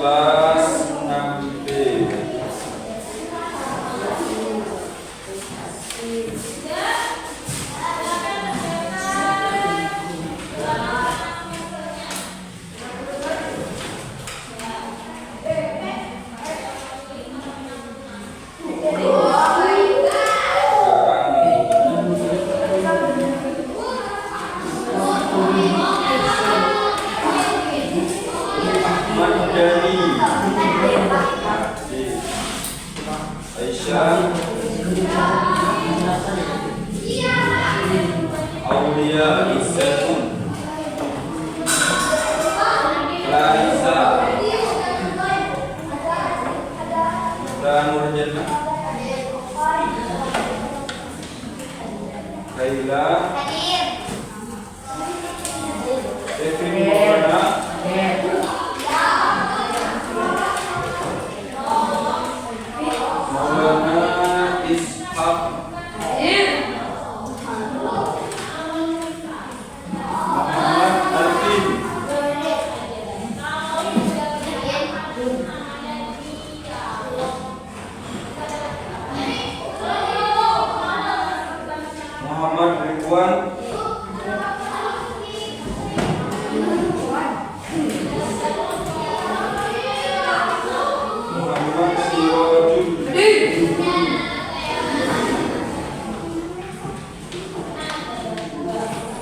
kelas 6B. Aisyah, Aulia Izzatun, Clarissa, dan Nurjana, Kaila, Evin Maulana, Maulana Ishaq, Muhammad Arifin, Muhammad Ridwan, Muhammad Sirojul,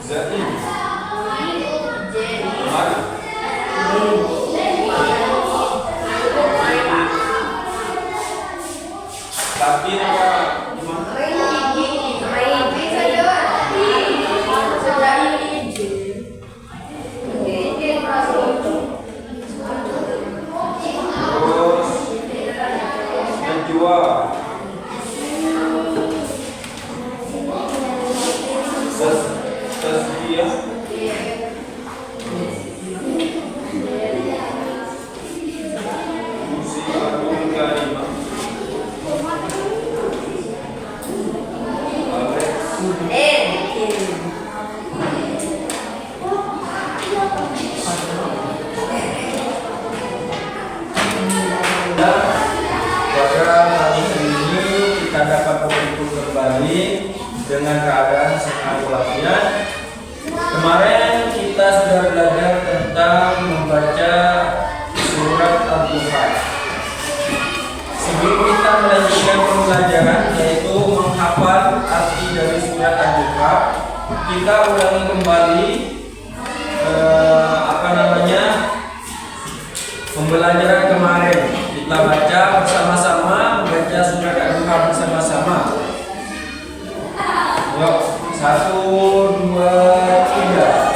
Zain, Umar, Latin apa gimana? Terus Najwa, Tasbiyah, Musibatul Karimah, Alex, pada hari ini kita dapat berkumpul kembali dengan keadaan sehat walafiat. Kemarin kita sudah belajar tentang membaca surat Al-Duha. Sebelum kita melanjutkan pembelajaran yaitu menghafal arti dari surat Al-Duha, kita ulangi kembali pembelajaran kemarin. Kita baca bersama-sama, membaca surat Al-Duha bersama-sama. Yuk, 1, 2, 3.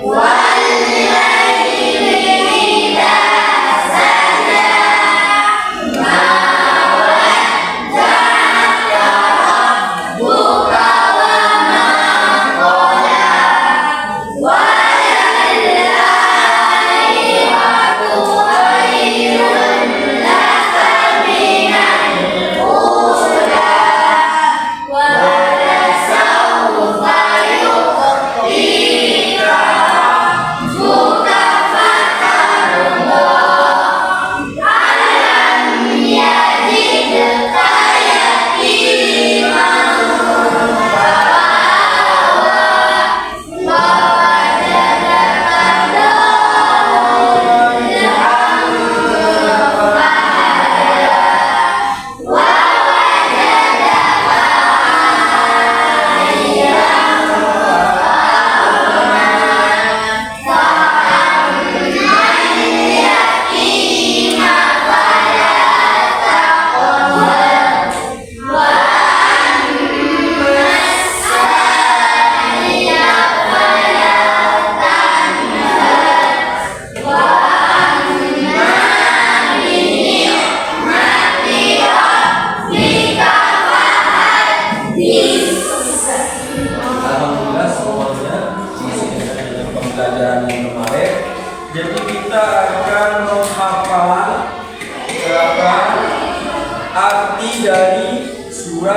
Wal-laili idza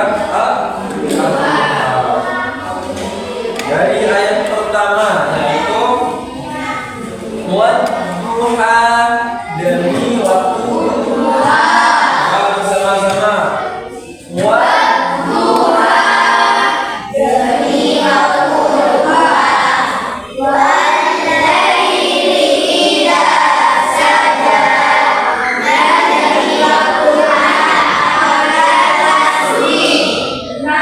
Al-Quran. Dari ayat pertama yaitu wadduha, demi waktu duha. Bersama-sama wadduha, demi waktu duha. Wal-laili idza saja, dan demi waktu duha. Wal-asri ma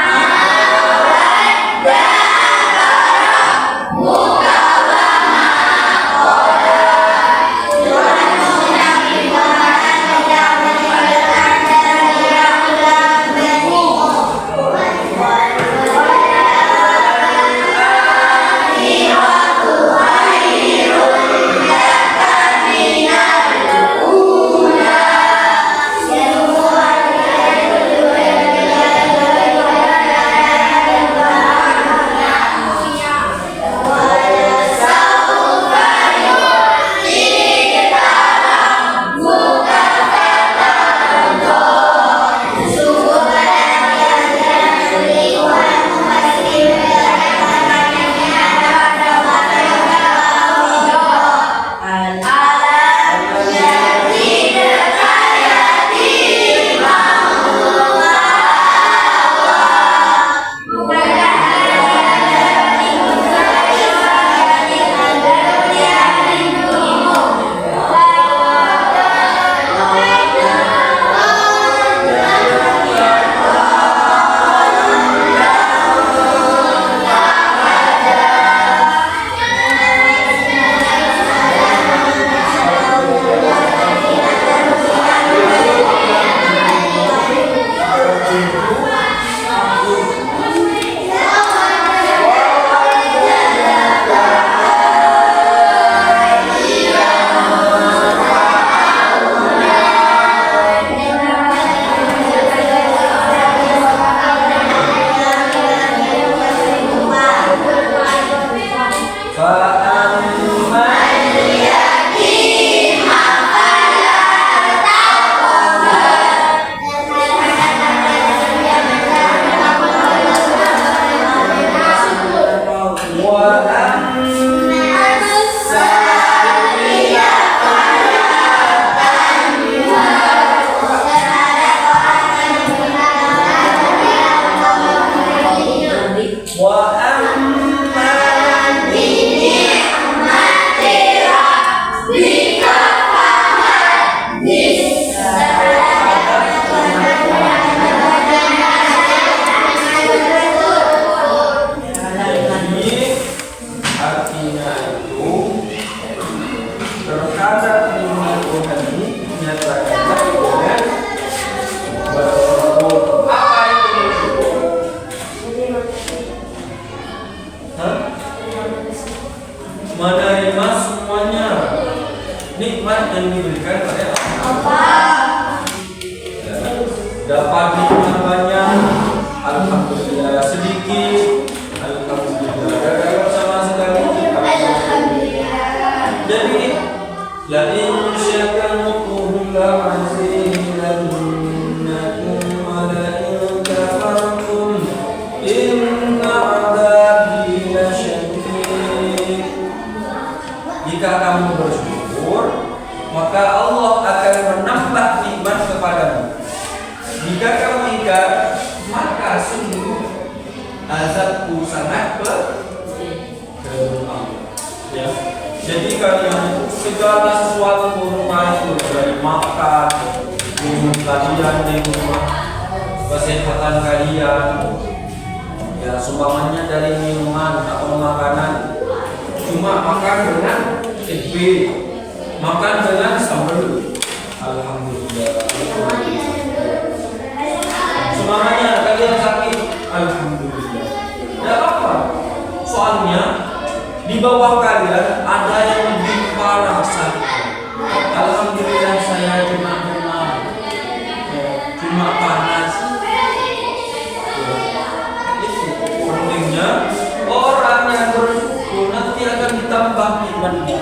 wadda menerima semuanya nikmat yang diberikan pada Allah. Dapat nikmat banyak, alhamdulillah. Sedikit, alhamdulillah. Gagal sama sekali, alhamdulillah. Jadi, la in syakartum la azidannakum wa la in kafartum inna 'adzabi lasyadid. Jika kamu bersyukur, maka Allah akan menambah nikmat kepadamu. Jika kamu ingkar, maka sungguh azabku sangat berat. Ya. Jadi kalian segala sesuatu berupa itu, dari makan, minum kalian di rumah, kesehatan kalian, ya sumbangannya dari minuman atau makanan. Cuma makan dengan FB, makan dengan sambal. Alhamdulillah. Semuanya kalian sakit, alhamdulillah. Tidak apa. Soalnya di bawah kalian ada yang lebih parah sakit. Alhamdulillah saya cuma demam, cuma panas. Itu pentingnya orang yang bersyukur nanti akan ditambah nikmatnya.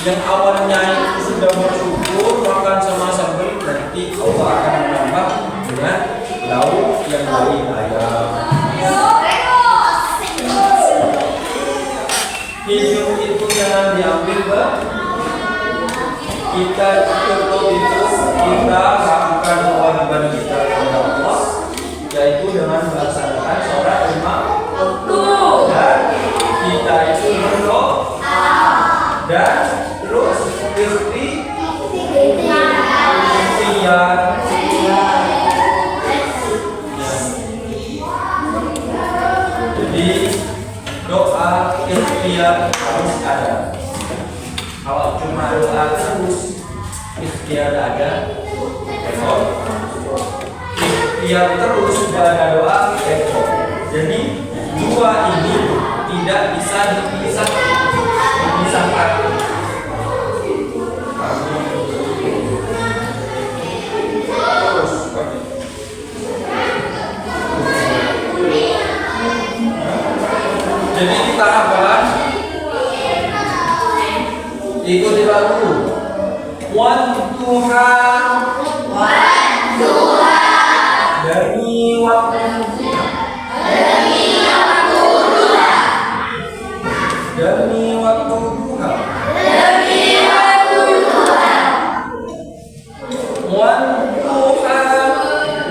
Yang awalnya itu sudah bersyukur makan sama sambal, nanti Allah akan menambah dengan lauk yang dari ayam. Hidup itu jangan diambil, Bang. Kita cukup itu kita lakukan kewajiban kita kepada Allah, yaitu dengan melaksanakan sholat lima waktu, dan kita itu berdoa dan terus ikhtiar. Jadi doa ikhtiar harus ada. Kalau cuma doa terus ikhtiar ada, besok ikhtiar terus sudah ada doa, besok. Jadi dua ini tidak bisa dipisahkan. Jadi kita hafal, ikuti lagu. Wadduha, demi waktu duha, demi waktu duha, wadduha,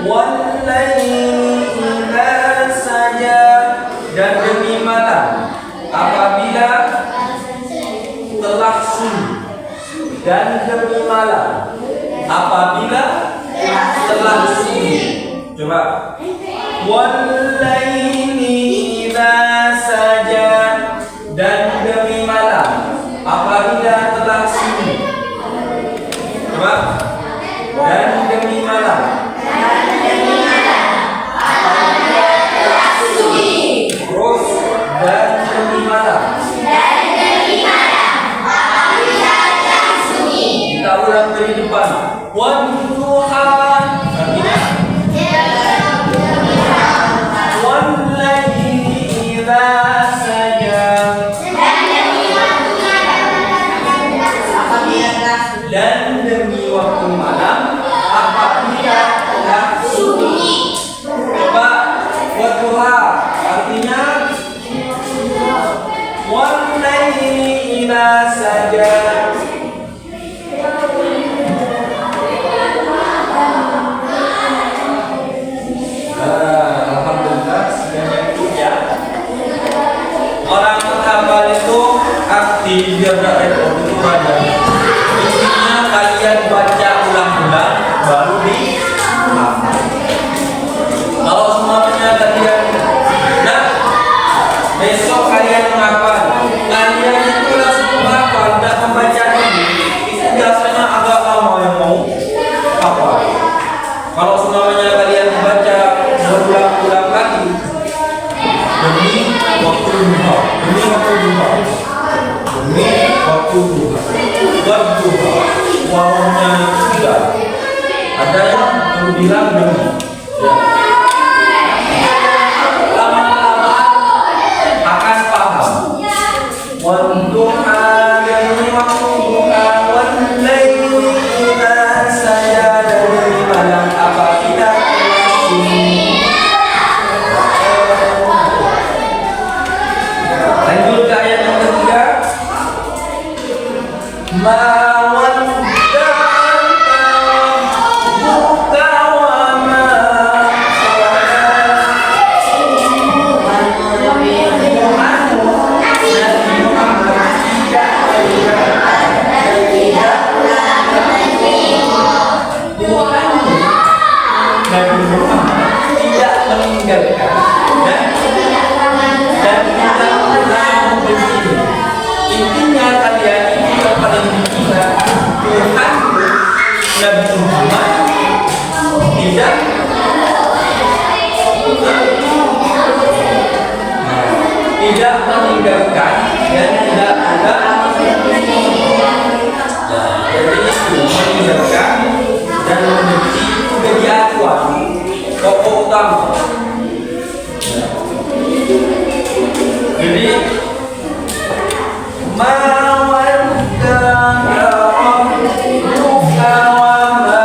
wallaili idza saja, dan demi malam apabila telah sunyi, dan demi malam apabila telah sunyi. Coba. Wallaili idza saja, dan demi malam apabila telah sunyi. Coba. Dan demi malam terus, dan demi malam. Kita ulang dari depan. Wadduha, artinya wallaili idza saja, dan demi waktu malam apabila telah sunyi. Coba. Wadduha artinya wallaili idza saja. Alhamdulillah sudah itu ya. Orang menghafal itu arti biar tidak repot itu ada. Intinya kalian baca ulang-ulang baru dihafal. Kalau semuanya kalian, nah besok kalian menghafal, kalian itu langsung menghafal dan membaca ini, itu biasanya agak lama yang mau hafal. Kalau semuanya kalian baca berulang-ulang lagi demi waktu duha, demi waktu duha, demi waktu duha, wadduha, wawanya sudah ada yang bilang demi, ya. Lama-lama akan paham. Wadduha, demi waktu duha, wallaili idza saja, demi malam apabila telah sunyi. Lanjut ke ayat yang ketiga. Ma wadda'aka rabbuka wa ma Nabi Muhammad tidak meninggalkan dan kita pernah membenci. Intinya kalian ini yang paling dikira Tuhan Nabi Muhammad tidak meninggalkan dan tidak ada. Jadi itu meninggalkan dan membenci itu jadi acuan pokok utama. Jadi ma wadda'aka rabbuka wa ma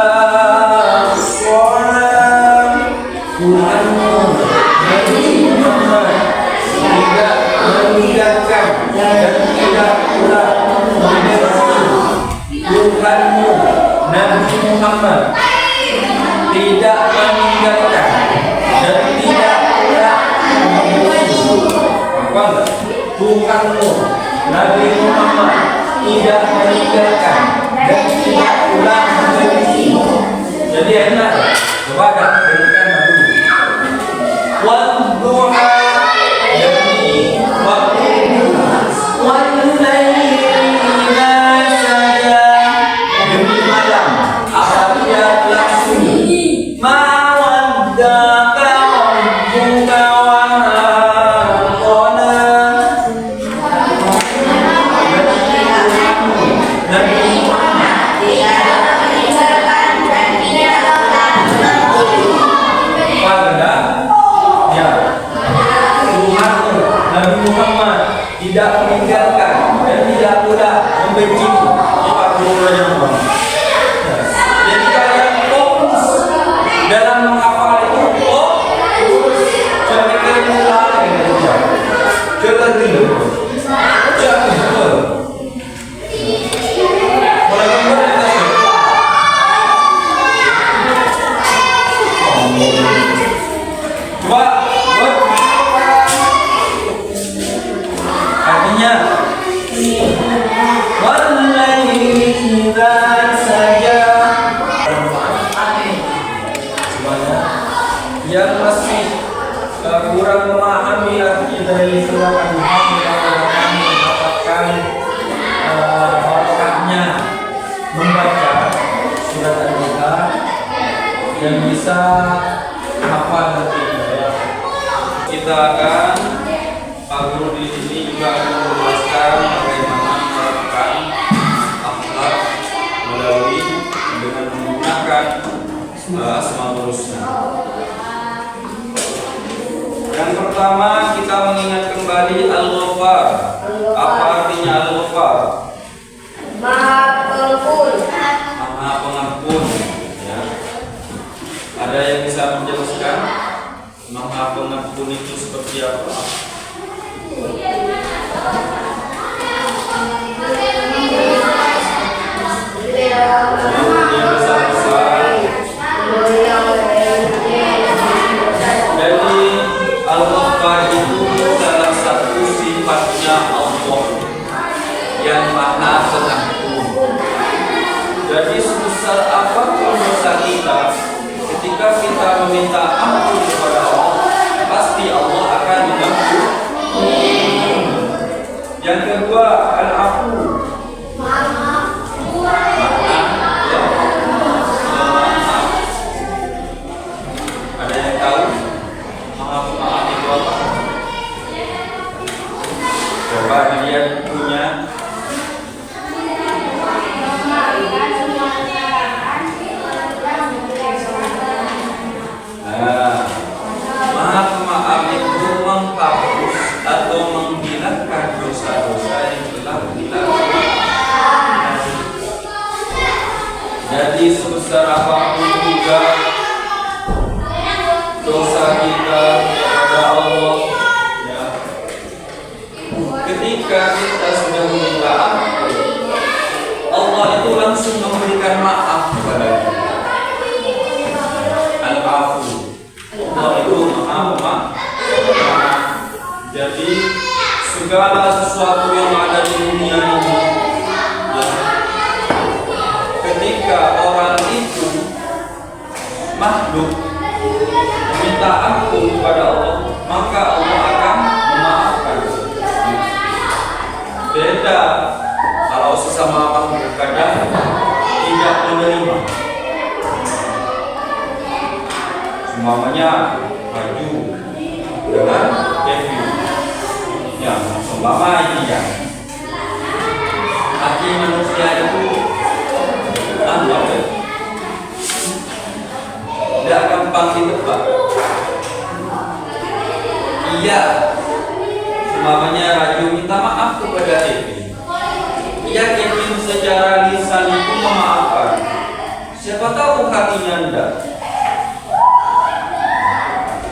qala, Tuhanmu Tuhanmu Nabi Muhammad tidak meninggalkan dan tidak pula apa? Tuhanmu Nabi Muhammad tidak meninggalkan dan tidak pula membenci. Jadi enak. Coba dah berikan dulu. Wadduha demi waktu wal-laili idza saja demi malam apabila telah sunyi. Ma waddaka rabbuka wa ma qala. Nabi Muhammad Nabi Muhammad tidak meninggalkan dan tidak pula membenci. Jadi kalian fokus dalam menghafal itu, jangan kemudian jangan dulu, jangan dulu. Artinya wal-laili idza saja. Semuanya yang masih kurang memahami arti dari surat Al-Muhammad kami mendapatkan barokahnya membaca surat Al-Muhammad yang bisa hafal nanti. Kita akan Pak Guru di sini juga akan menjelaskan bagaimana melakukan akhlak melalui dengan menggunakan Asmaul Husna. Yang pertama kita mengingat kembali Al-Ghaffar. Apa artinya Al-Ghaffar? Maha Pengampun. Maha Pengampun. Ya. Ada yang bisa menjelaskan Maha Pengampun itu seperti apa? Jadi Al-Ghaffar itu salah satu sifatnya Allah yang Maha Pengampun. Jadi sebesar apapun dosa kita, ketika kita meminta ampun kepada Allah, pasti Allah akan mengampuni. Yang kedua, Al-Afu. Ada yang tahu Maha Pemaaf itu apa? Coba dilihat bukunya. Maha Pemaaf itu menghapus atau menghilangkan dosa-dosa yang telah dilakukan. Jadi sebesar apapun juga dosa kita kepada Allah, ya, ketika kita sudah meminta ampun, Allah itu langsung memberikan maaf kepada kita. Al-Afu, Allah itu Maha Pemaaf. Jadi segala sesuatu yang ada di dunia ini, ya, ketika orang itu makhluk meminta ampun kepada Allah, maka Allah akan memaafkan. Beda kalau sesama makhluk kadang tidak menerima. Semuanya maju dengan review. Ya, seumpama ini ya. Hati manusia itu tidak gampang ditebak. Iya, semuanya Raju minta maaf kepada Kevin. Iya, Kevin secara lisan itu memaafkan. Siapa tahu hatinya enggak.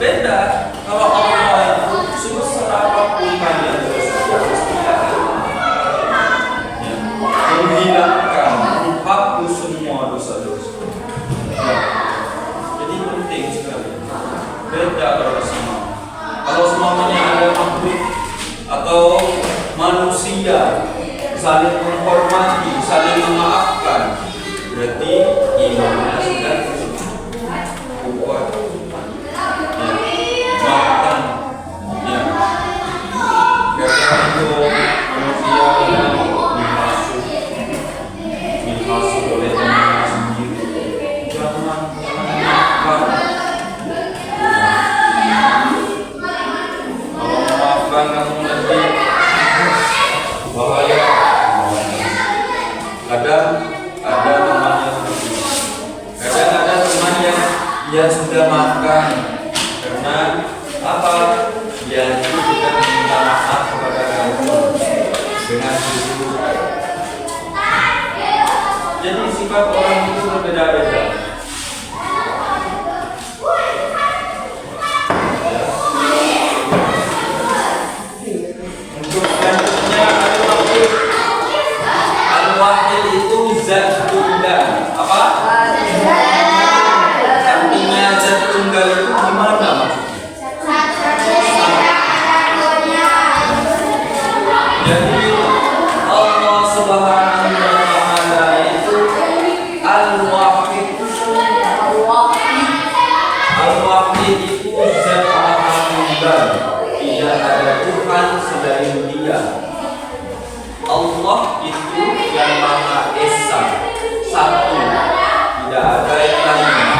Beda kalau Allah itu sebesar apapun kalian menghilangkan, mulia, saling menghormati, saling memaafkan. Berarti imannya sudah kuat, ya, matang, ya. Karena itu manusia dihasut oleh temannya sendiri. Jangan maafkan. Kalau memaafkan kamu nanti bahaya. Kadang ada teman yang seperti itu. Kadang ada teman yang dia sudah maafkan karena apa? Dia itu tidak minta maaf kepada kamu dengan jujur. Jadi sifat orang itu berbeda-beda. Untuk selanjutnya Al-Wahid itu zat tunggal. Apa? Artinya zat tunggal itu gimana maksudnya? Jadi Allah Subhanahu wa Ta'ala itu Al-Wahid. Al-Wahid itu zat maha tunggal. Tidak ada Tuhan selain Dia. Allah itu yang Maha Esa, satu, tidak ada yang lain.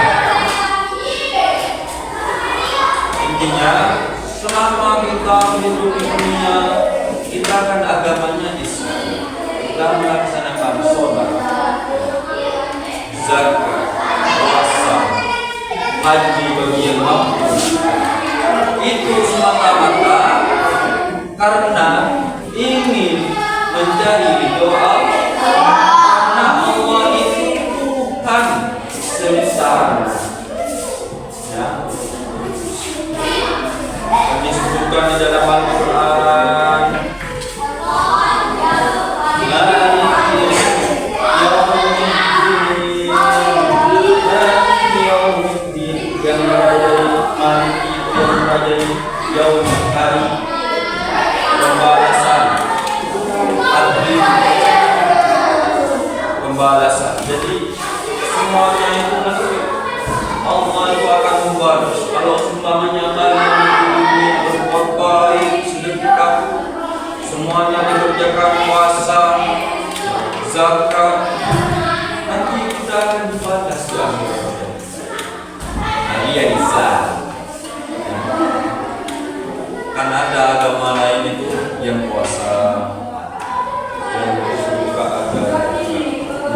Intinya, selama kita hidup di dunia, kita kan agamanya Islam. Kita melaksanakan sholat, zakat, puasa, haji bagi yang mampu. Itu semata-mata karena ingin mencari ridho Allah, karena Allah itu Tuhan semesta. Ya, kami sebutkan di dalam Al-Quran. Yang merajai yaum hari pembalasan, pembalasan. Jadi semuanya itu nanti Allah itu akan membalas. Kalau umpamanya kalian berbuat baik, sedekah, semuanya dikerjakan, puasa, zakat, nanti kita akan dibalas di akhirat. Nah, dia bisa. Kan ada agama lain itu yang puasa, yang suka ada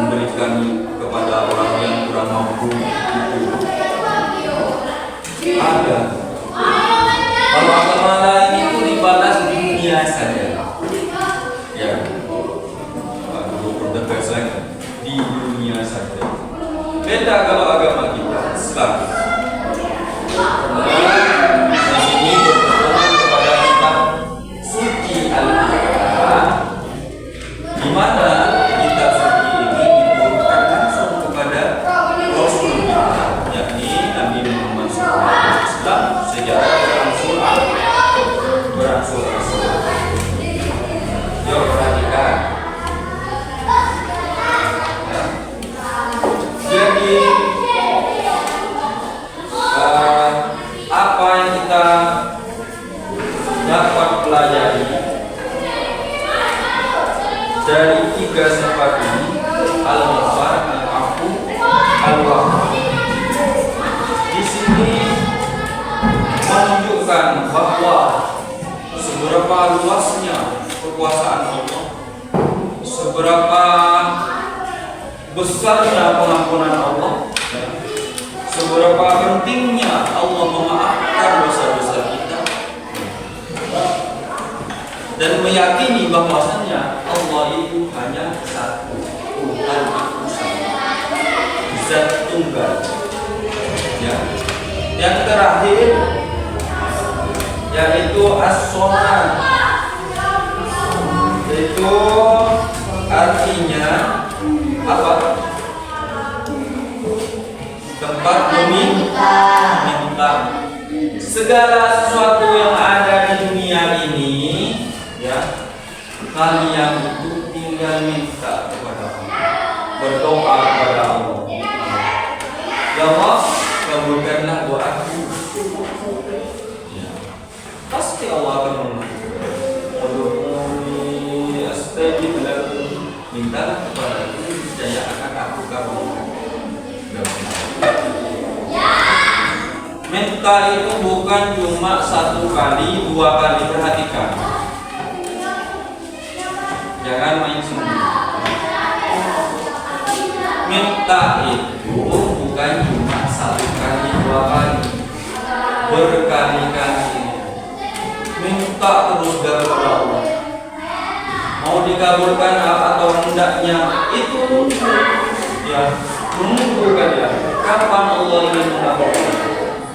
memberikan kepada orang yang kurang mampu itu ada. Kalau agama lain itu dibalas di dunia saja. Ya, dulu perdebatan di dunia saja. Beda kalau agama kita Islam. Di sini berpedoman kepada kitab suci Al-Quran, di mana kitab suci ini diturunkan langsung kepada Rasul kita, yakni Nabi Muhammad SAW, sejarah berangsur-angsur. Yuk perhatikan. Jadi apa yang kita dapat pelajari dari tiga sifat ini, Al-Ghafar, Al-Afu, Al-Wahhab. Di sini menunjukkan bahwa seberapa luasnya kekuasaan Allah, seberapa besarnya pengampunan Allah, seberapa pentingnya Allah memaafkan dosa-dosa kita, dan meyakini bahwasannya Allah itu hanya satu, Tuhan itu satu, zat tunggal. Ya. Yang terakhir yaitu as-somat, itu artinya apa? Tempat meminta. Segala sesuatu yang ada di dunia ini, ya, hal yang mintalah kepada niscaya akan aku kabulkan. Minta itu bukan cuma 1 kali, 2 kali, perhatikan. Jangan main sendiri. Minta itu bukan cuma 1 kali, 2 kali, berkali-kali. Minta terus dari Allah. Mau dikabulkan atau hendaknya itu ya menunggu kan ya. Kapan Allah ingin mengabulkan?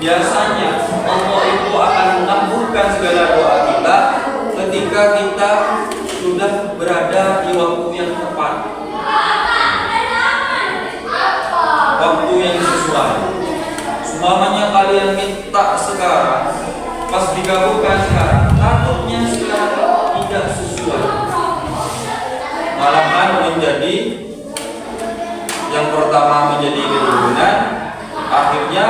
Biasanya Allah itu akan mengabulkan segala doa kita ketika kita sudah berada di waktu yang tepat, waktu yang sesuai. Semuanya kalian minta sekarang, pas dikabulkan sekarang, takutnya sekarang tidak sesuai, malahan menjadi yang pertama menjadi keturunan, akhirnya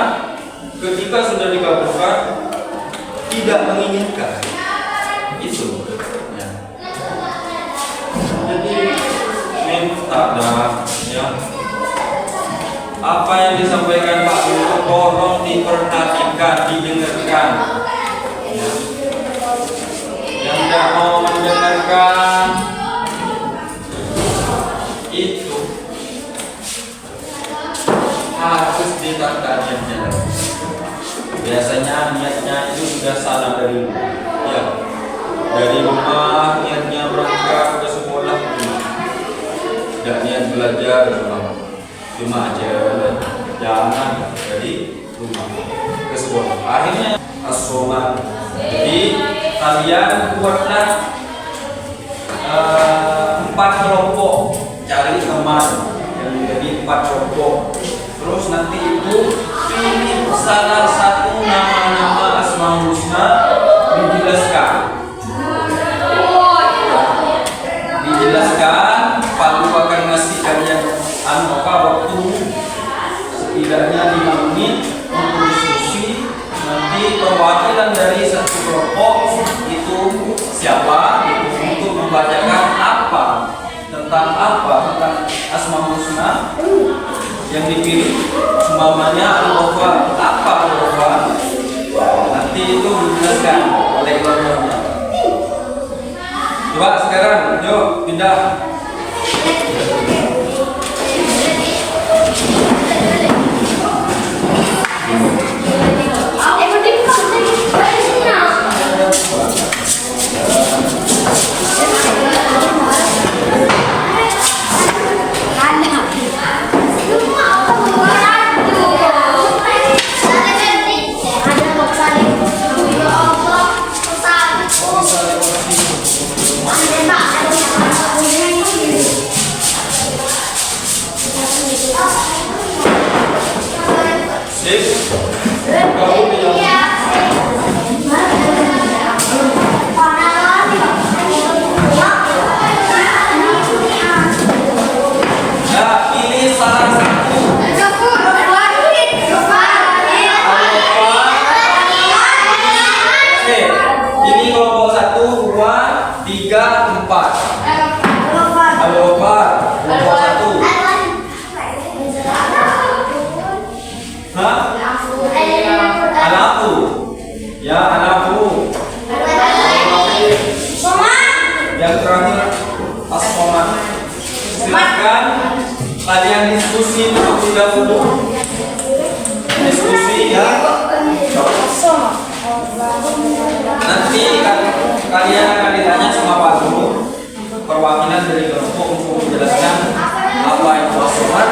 ketika sudah dikabulkan tidak menginginkan itu ya. Jadi minta dah ya. Apa yang disampaikan Pak Guru tolong diperhatikan, didengarkan ya. Yang tidak mau mendengarkan itu harus ditata niatnya. Biasanya niatnya itu sudah salah dari ya, dari rumah niatnya berangkat ke sekolah, tidak niat belajar cuma aja jangan dari rumah ke sekolah. Akhirnya as-soman. Jadi kalian buatlah 4 kelompok, cari teman yang menjadi 4 kelompok. Terus nanti itu pilih salah satu nama-nama Asmaul Husna, dijelaskan. Pak Guru akan ngasih kalian waktu setidaknya 5 menit untuk diskusi. Nanti perwakilan dari satu kelompok itu siapa untuk membacakan tentang Asmaul Husna yang dipilih. Semuanya Al-Ghafar, apa Al-Ghafar? Nanti itu dijelaskan oleh kelompoknya. Coba sekarang, yuk pindah. Yang terakhir as-soman. Silakan kalian diskusi terlebih dahulu. Diskusi ya. Nanti kalian akan ditanya sama Pak Guru, perwakilan dari kelompok untuk menjelaskan apa itu as-soman,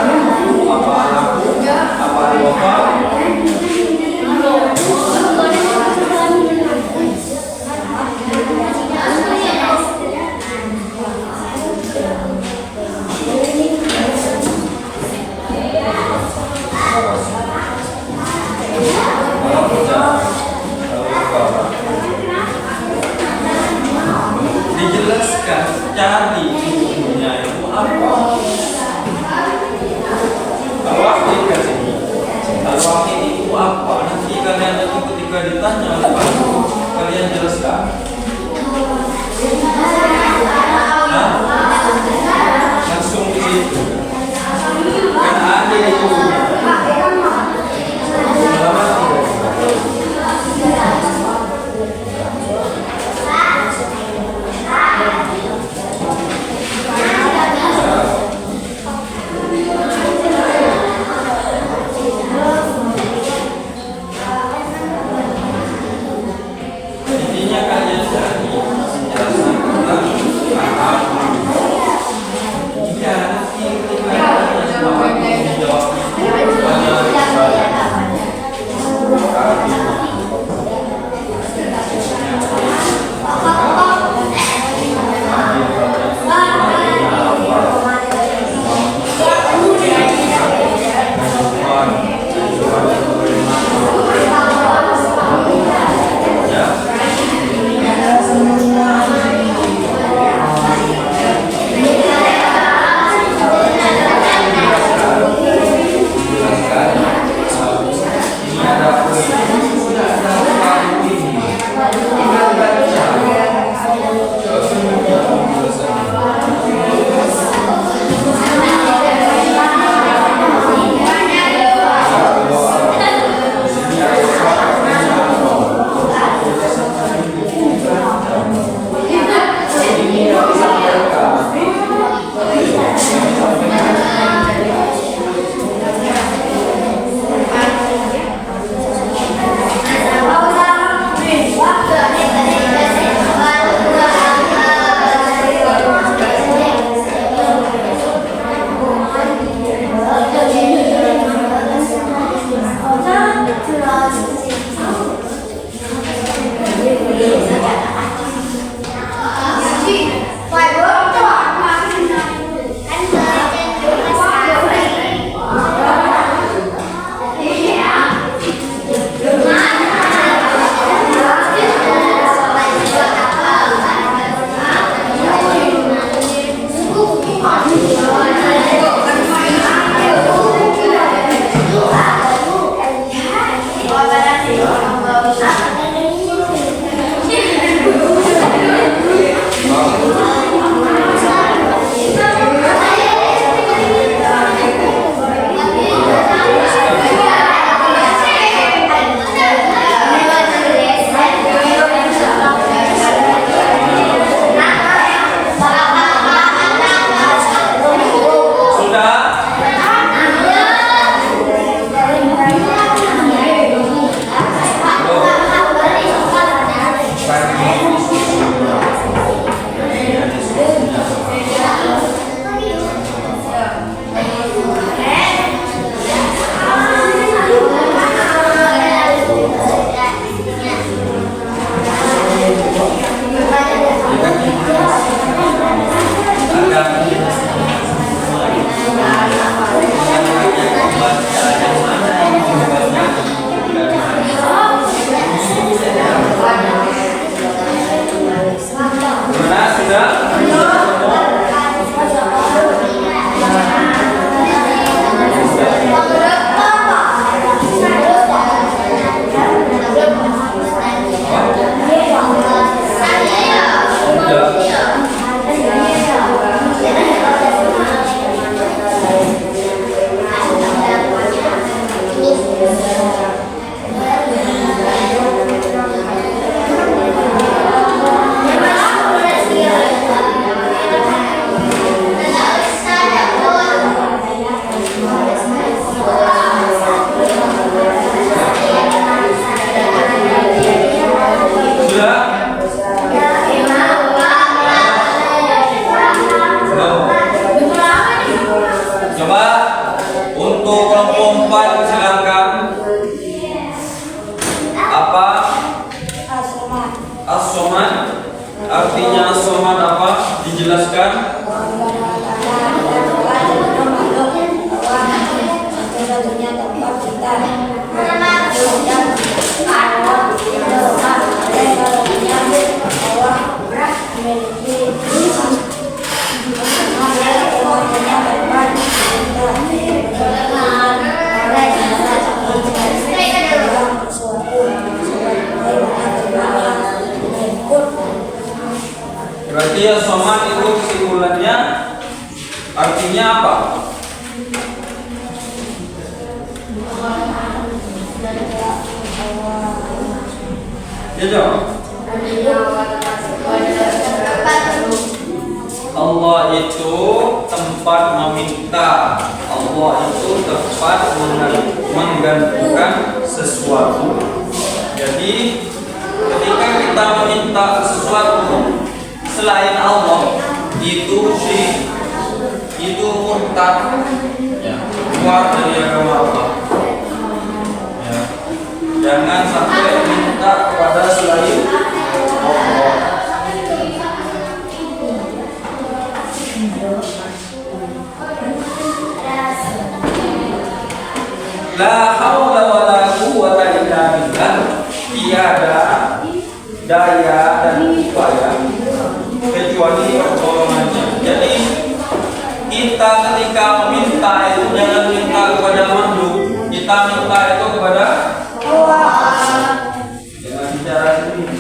apa al-afu, apa al-ghafar. Dijelaskan cari ilmunya itu apa. Kalau aku dikasih, kalau As-Somad. Artinya As-Somad apa? Dijelaskan. Berarti As-Somad itu kesimpulannya artinya apa? Ya jawab. Allah itu tempat meminta. Allah itu tempat menggantungkan sesuatu. Jadi ketika kita meminta sesuatu selain Allah, itu syirik, itu murtad, ya, keluar dari agama Allah. Ya. Jangan sampai minta kepada selain Allah. La haula wala quwwata illa billah. Tiada daya dan upaya kecuali pertolongannya. Jadi kita ketika meminta itu jangan minta kepada makhluk, kita minta itu kepada Allah. Jangan bicara sendiri.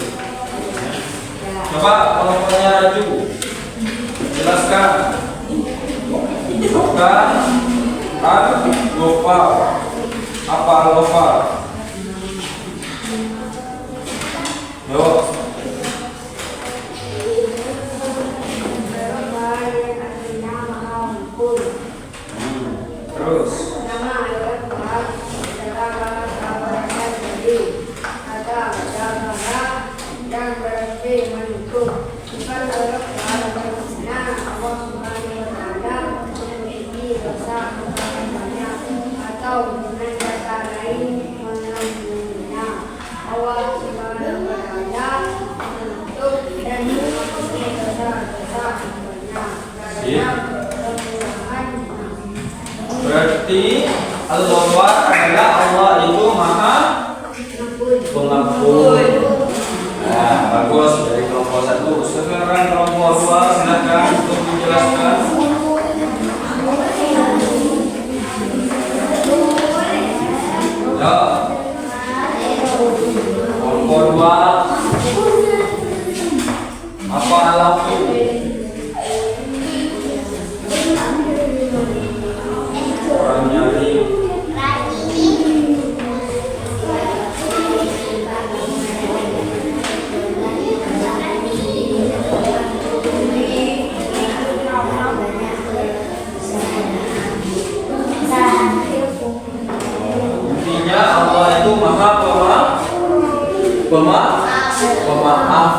Coba kalau punya raju, jelaskan. Bukan al-ghafar. Apa al-ghafar? Yo. Terus. Dan berarti menutup bukan Allah Subhanahu wa taala memiliki dosa banyak atau dengan kata lain menangguhnya. Allah Subhanahu wa taala menutup dan memiliki dosa-dosa banyak. Berarti Al-Ghafar adalah Allah itu Maha Pengampun. Nah, bagus dari kelompok 1. Sekarang kelompok 2 silakan untuk menjelaskan. Ya. Kelompok 2 apa alafu? Orang nyari. Intinya Allah itu Maha Pemaaf.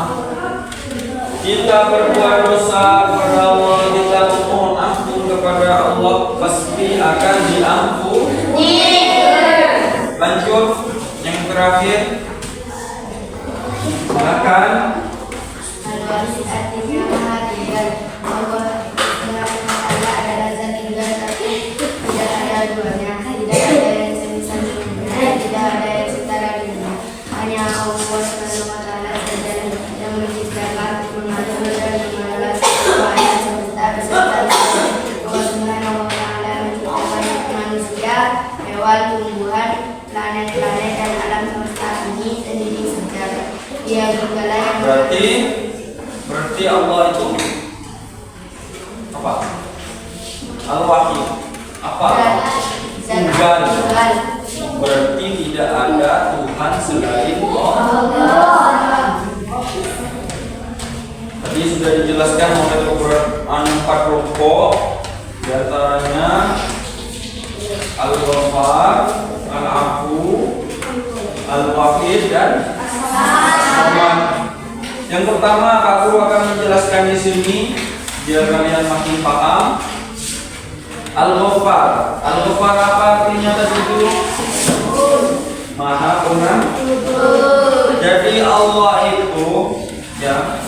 Kita berbuat dosa kepada Allah, kita mohon ampun kepada Allah, pasti akan diampuni. Lanjut yang terakhir. Silakan. Artinya Maha Tinggal. Allah adalah zat tinggal tapi tidak ada duanya, tidak ada yang semisal dengannya, tidak ada yang setara dengannya. Hanya Allah Subhanahu wa taala saja yang menciptakan, mengatur dan mengelola semuanya semesta beserta Allah Subhanahu wa taala menciptakan manusia, hewan, tumbuhan, planet-planet dan alam semesta ini sendiri saja. Dia juga yang Berarti Allah itu apa? Al-Wahid. Apa? Tunggal. Berarti tidak ada Tuhan selain Allah. Tadi sudah dijelaskan oleh Quran 4 kelompok, di antaranya Al-Ghafar, Al-Afu, Al-Wahid dan As-Samad. Yang pertama aku akan menjelaskan di sini biar kalian makin paham. Al-Ghafar. Al-Ghafar apa artinya tadi itu? Maha Pengampun. Jadi Allah itu ya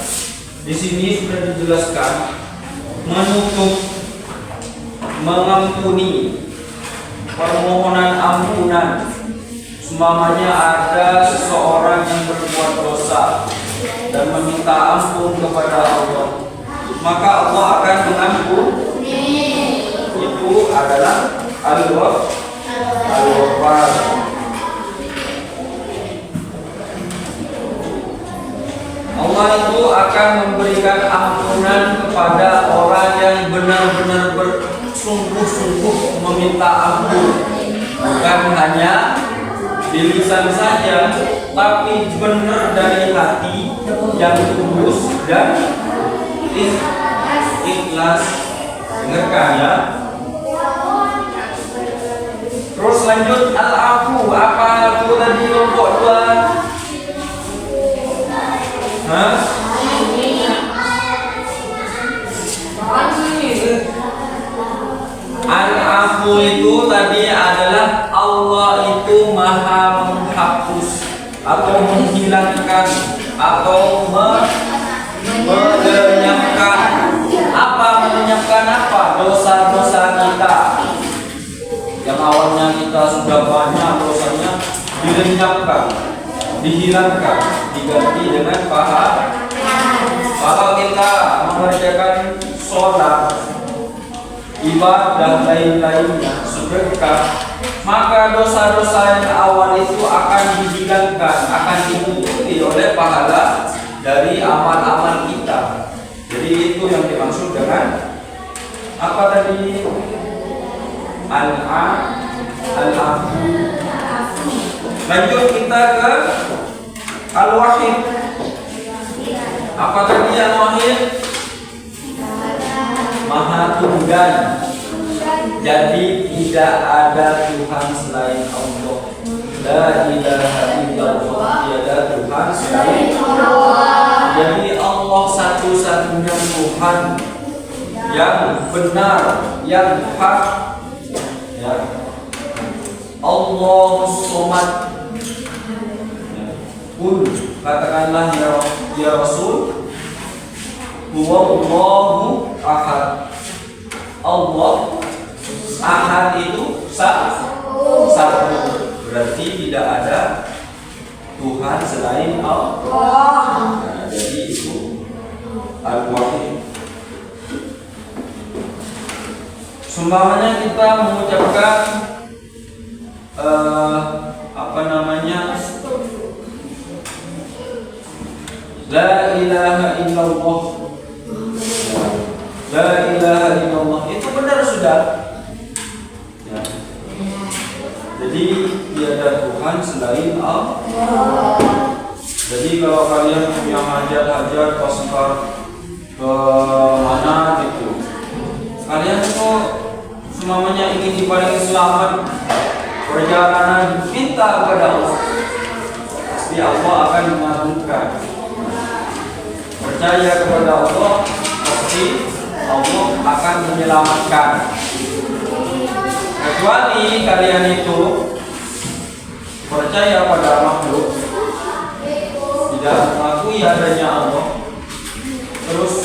di sini sudah dijelaskan menutup, mengampuni, permohonan ampunan. Seumpamanya ada seseorang yang berbuat dosa dan meminta ampun kepada Allah, maka Allah akan mengampun. Itu adalah Al-Ghaffar. Allah itu akan memberikan ampunan kepada orang yang benar-benar bersungguh-sungguh meminta ampun, bukan hanya di lisan saja, tapi benar dari hati yang tulus dan ikhlas. Dengarkan ya. Terus lanjut al-afu. Apa itu tadi kelompok dua? Al-afu itu tadi adalah Allah itu maha menghapus atau menghilangkan atau melenyapkan. Apa melenyapkan? Apa? Dosa-dosa kita yang awalnya kita sudah banyak dosanya, dilenyapkan, dihilangkan, diganti dengan pahala. Kalau kita mengerjakan sholat, ibadah lain-lainnya sedekah, maka dosa-dosa yang awal itu akan dihilangkan, akan diikuti oleh pahala dari amal-amal kita. Jadi itu yang dimaksud dengan apa tadi? Al-afu. Lanjut kita ke Al-Wahid. Apa tadi Al-Wahid? Maha Tunggal. Jadi tidak ada Tuhan selain Allah. La ilaha illallah. Tiada Tuhan selain Allah. Jadi Allah satu-satunya Tuhan yang benar, yang hak. Ya. Allahus Somad. Qul, katakanlah ya Rasul, huwallahu ahad. Allah ahad itu satu. Berarti tidak ada Tuhan selain Allah. Nah, jadi itu Al-Wahid. Seumpamanya kita mengucapkan La ilaha illallah. La ilaha illallah. Itu benar sudah. Ya. Jadi tiada Tuhan selain Allah. Jadi kalau kalian punya hajat-hajat pasar ke mana gitu, kalian tuh semuanya ingin diparingi selamat perjalanan, minta kepada Allah. Pasti Allah akan mengabulkan. Percaya kepada Allah, pasti Allah akan menyelamatkan. Kecuali kalian itu percaya pada makhluk, tidak mengakui adanya Allah, terus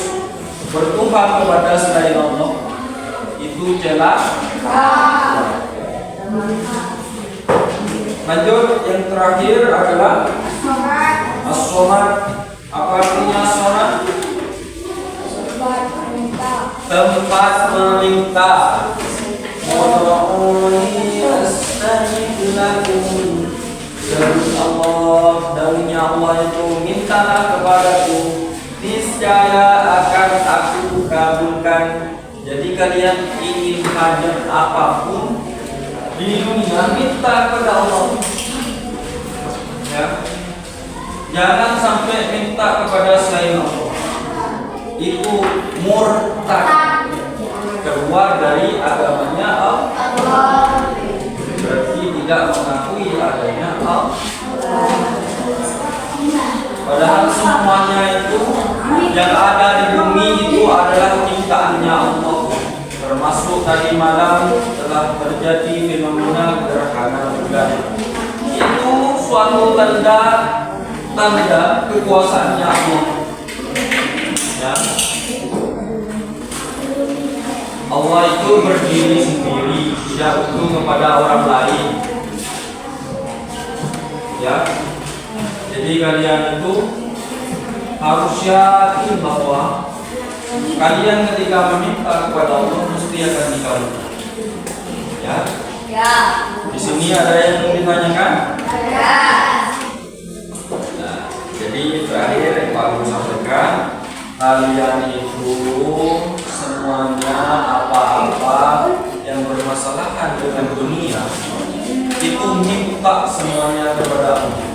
bertuhan kepada selain Allah, itu celak. Lanjut, yang terakhir adalah As-Somad. Apa artinya As-Somad? Tempat meminta. Wad'uni astajib lakum. Dari Allah, darinya Allah itu, mintalah kepadaku, niscaya akan aku kabulkan. Jadi kalian ingin hajat apapun di dunia, minta kepada Allah. Ya. Jangan sampai minta kepada selain Allah. Itu murtad, keluar dari agamanya Allah. Berarti tidak mengakui adanya Allah. Padahal semuanya itu yang ada di bumi itu adalah ciptaannya Allah. Termasuk tadi malam telah terjadi fenomena gerhana bulan. Itu suatu tanda tanda kekuasaannya Allah. Ya. Allah itu berdiri sendiri, tidak butuh kepada orang lain. Ya. Jadi kalian itu harus yakin bahwa kalian ketika meminta kepada Allah mesti akan dikabulkan. Ya. Ya. Di sini ada yang mau ditanyakan? Ada. Nah, jadi terakhir yang Pak Guru sampaikan, kalian itu semuanya apa-apa yang bermasalahan dengan dunia itu minta semuanya kepada Allah,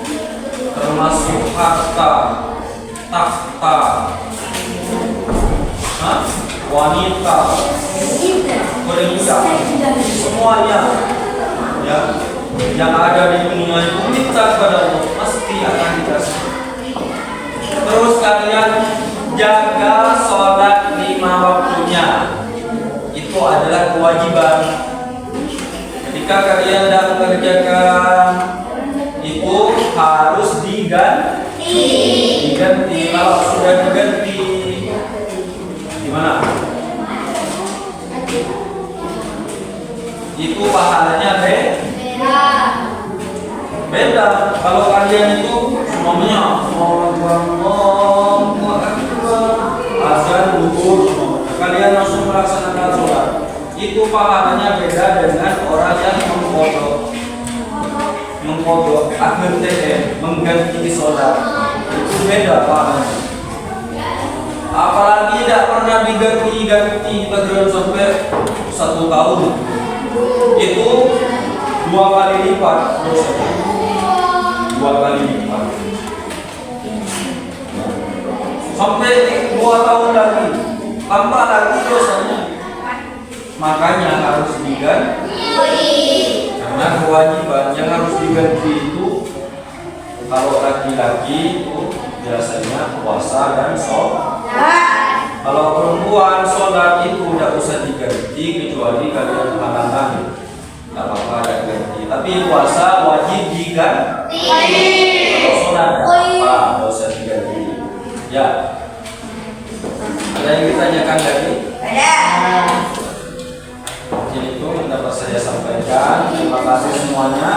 termasuk harta, takhta, wanita, perintah, semuanya ya yang ada di dunia itu minta kepada Allah pasti akan dikasih. Terus kalian jaga sholat 5 waktunya, itu adalah kewajiban. Ketika kalian tidak mengerjakan itu harus diganti. Kalau sudah diganti gimana? Itu pahalanya beda. Kalau kalian itu semuanya azan duhur, kalian langsung melaksanakan sholat, itu pahalanya beda dengan orang yang mengkodok akhir mengganti sholat, itu beda pahalanya. Apalagi tidak pernah diganti bagian sampai 1 tahun, itu 2 kali lipat dosanya. 2 kali lipat sampai 2 tahun lagi, tambah lagi dosanya. Makanya harus diganti, karena kewajiban yang harus diganti itu kalau laki-laki itu biasanya puasa dan sholat. Kalau perempuan sholat itu tidak usah diganti kecuali kalian halangan, tidak apa-apa ada ganti. Tapi puasa wajib diganti. Kalau sholat tidak usah diganti. Ya. Ada yang ditanyakan lagi? Ada. Mungkin itu yang dapat saya sampaikan. Terima kasih semuanya.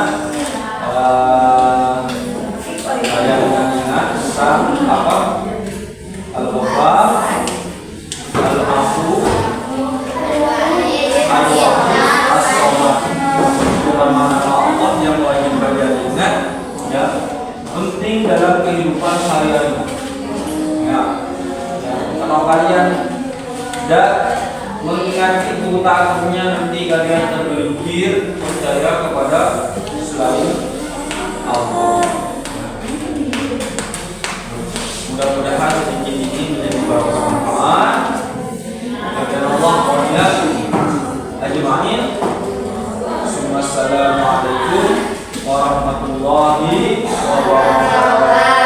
Saya ingat apa? Al-Ghafar, Al-Afu, As-Somad. Nama-nama Allah yang wajib kalian ingat, ya, penting dalam kehidupan sehari-hari. Ya, kalau kalian tidak mengingat itu, takutnya nanti kalian tergelincir percaya kepada selain Allah. Mudah-mudahan sedikit ini menjadi barokah manfaat. Allah ajma'in. Assalamualaikum warahmatullahi wabarakatuh.